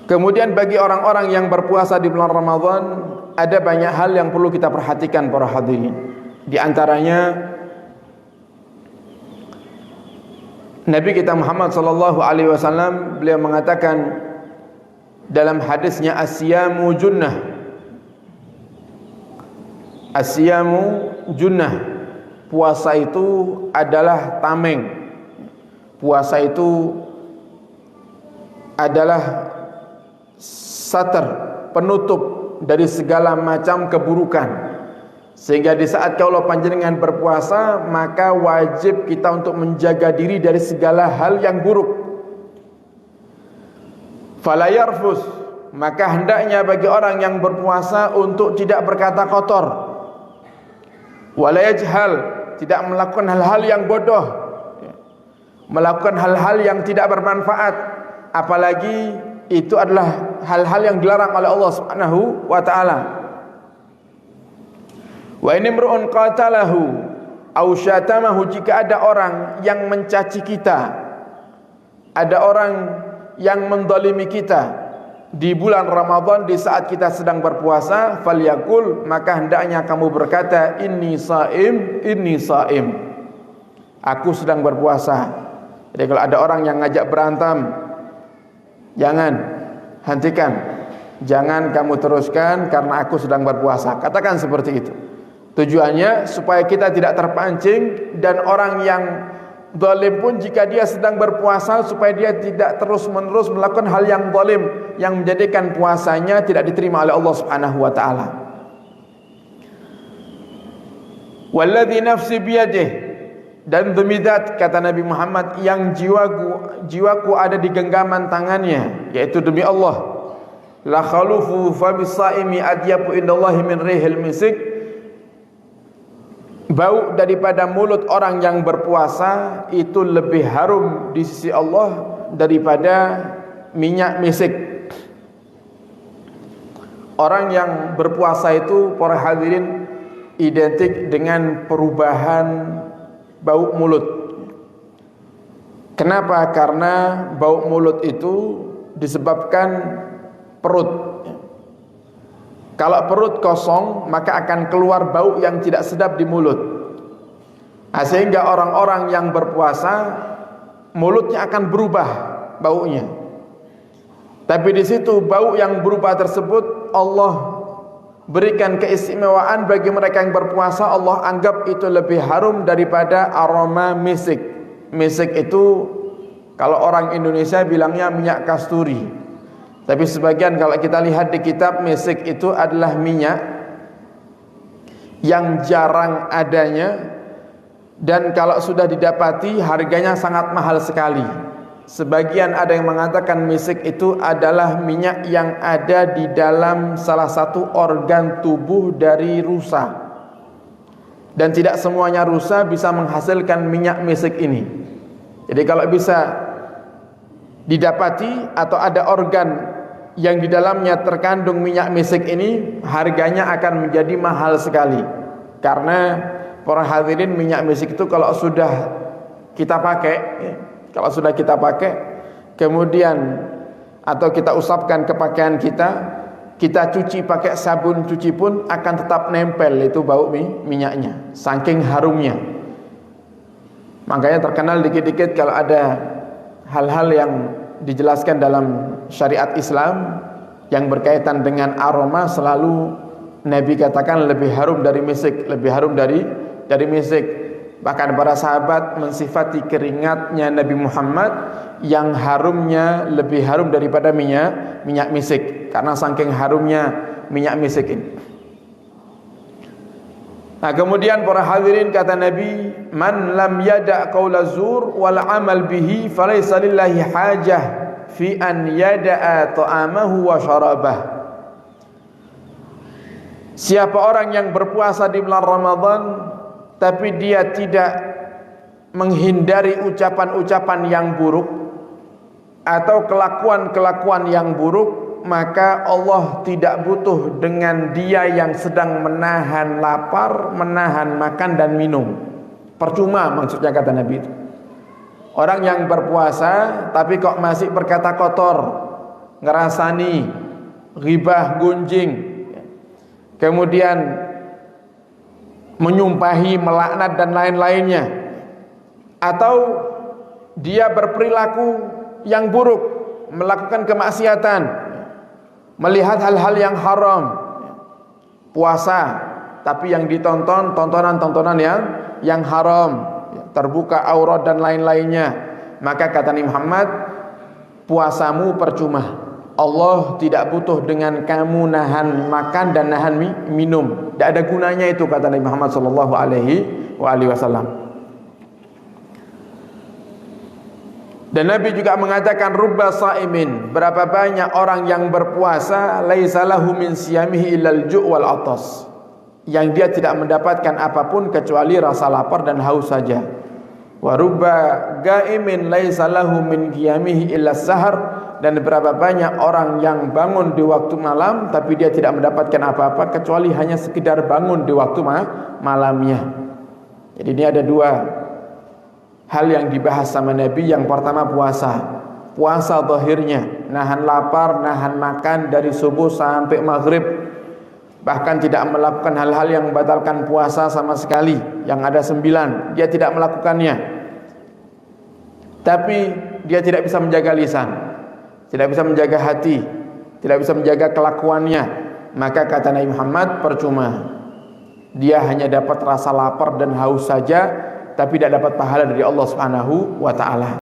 Kemudian bagi orang-orang yang berpuasa di bulan Ramadan, ada banyak hal yang perlu kita perhatikan para hadirin. Di antaranya Nabi kita Muhammad sallallahu alaihi wasallam beliau mengatakan dalam hadisnya, as-siyamu junnah. As-siyamu junnah. Puasa itu adalah tameng. Puasa itu adalah satar, penutup dari segala macam keburukan. Sehingga di saat kalau panjenengan berpuasa, maka wajib kita untuk menjaga diri dari segala hal yang buruk. Fala yarfus, maka hendaknya bagi orang yang berpuasa untuk tidak berkata kotor. Wala yajhal, tidak melakukan hal-hal yang bodoh, melakukan hal-hal yang tidak bermanfaat, apalagi itu adalah hal-hal yang dilarang oleh Allah Subhanahu wa taala. Wa in imru'un qatalahu aw syatamahu, jika ada orang yang mencaci kita, ada orang yang mendolimi kita di bulan Ramadan di saat kita sedang berpuasa, falyakul, maka hendaknya kamu berkata, inni saim, aku sedang berpuasa. Jadi kalau ada orang yang ngajak berantem, jangan, hentikan, jangan kamu teruskan karena aku sedang berpuasa. Katakan seperti itu. Tujuannya supaya kita tidak terpancing, dan orang yang zalim pun jika dia sedang berpuasa, supaya dia tidak terus-menerus melakukan hal yang zalim yang menjadikan puasanya tidak diterima oleh Allah Subhanahu wa taala. Walladzi nafsi biyadihi, dan demi zat, kata Nabi Muhammad, yang jiwaku ada di genggaman tangannya, yaitu demi Allah, la khalufu fa bisaimi adyabu indallahi min rihil misik, bau daripada mulut orang yang berpuasa itu lebih harum di sisi Allah daripada minyak misik. Orang yang berpuasa itu, para hadirin, identik dengan perubahan bau mulut. Kenapa? Karena bau mulut itu disebabkan perut. Kalau perut kosong, maka akan keluar bau yang tidak sedap di mulut. Sehingga orang-orang yang berpuasa, mulutnya akan berubah baunya. Tapi di situ bau yang berubah tersebut Allah berikan keistimewaan bagi mereka yang berpuasa. Allah anggap itu lebih harum daripada aroma misik. Misik itu kalau orang Indonesia bilangnya minyak kasturi. Tapi sebagian kalau kita lihat di kitab, misik itu adalah minyak yang jarang adanya, dan kalau sudah didapati harganya sangat mahal sekali. Sebagian ada yang mengatakan misik itu adalah minyak yang ada di dalam salah satu organ tubuh dari rusa, dan tidak semuanya rusa bisa menghasilkan minyak misik ini. Jadi kalau bisa didapati atau ada organ yang di dalamnya terkandung minyak misik ini, harganya akan menjadi mahal sekali. Karena para hadirin, minyak misik itu kalau sudah kita pakai, kemudian atau kita usapkan ke pakaian kita, kita cuci pakai sabun cuci pun akan tetap nempel itu bau minyaknya, saking harumnya. Makanya terkenal dikit-dikit kalau ada hal-hal yang dijelaskan dalam syariat Islam yang berkaitan dengan aroma, selalu Nabi katakan lebih harum dari misik, lebih harum dari misik. Bahkan para sahabat mensifati keringatnya Nabi Muhammad yang harumnya lebih harum daripada minyak misik, karena saking harumnya minyak misik ini. Nah, kemudian para hadirin, kata Nabi, man lam yada' qaula zur wal amal bihi falaysa lillahi hajah fi an yada'a ta'amahu wa syarabah. Siapa orang yang berpuasa di bulan Ramadan tapi dia tidak menghindari ucapan-ucapan yang buruk atau kelakuan-kelakuan yang buruk, maka Allah tidak butuh dengan dia yang sedang menahan lapar, menahan makan dan minum. Percuma maksudnya, kata Nabi itu. Orang yang berpuasa tapi kok masih berkata kotor, ngerasani ghibah, gunjing, kemudian menyumpahi, melaknat dan lain-lainnya, atau dia berperilaku yang buruk, melakukan kemaksiatan, melihat hal-hal yang haram, puasa tapi yang ditonton tontonan-tontonan yang haram, terbuka aurat dan lain-lainnya, maka kata Nabi Muhammad, puasamu percuma. Allah tidak butuh dengan kamu nahan makan dan nahan minum. Tidak ada gunanya itu, kata Nabi Muhammad sallallahu alaihi wasallam. Dan Nabi juga mengatakan, rubba sa'imin, berapa banyak orang yang berpuasa, laisa lahu min siyamihi illal ju' wal atas, yang dia tidak mendapatkan apapun kecuali rasa lapar dan haus saja. Wa rubba ga'imin laisa lahu min qiyamihi illa sahar, dan berapa banyak orang yang bangun di waktu malam tapi dia tidak mendapatkan apa-apa kecuali hanya sekedar bangun di waktu malamnya. Jadi ini ada dua hal yang dibahas sama Nabi. Yang pertama puasa zahirnya, nahan lapar, nahan makan dari subuh sampai maghrib, bahkan tidak melakukan hal-hal yang membatalkan puasa sama sekali. Yang ada 9 dia tidak melakukannya, tapi dia tidak bisa menjaga lisan, tidak bisa menjaga hati, tidak bisa menjaga kelakuannya. Maka kata Nabi Muhammad, percuma. Dia hanya dapat rasa lapar dan haus saja, tapi tidak dapat pahala dari Allah Subhanahu wa ta'ala.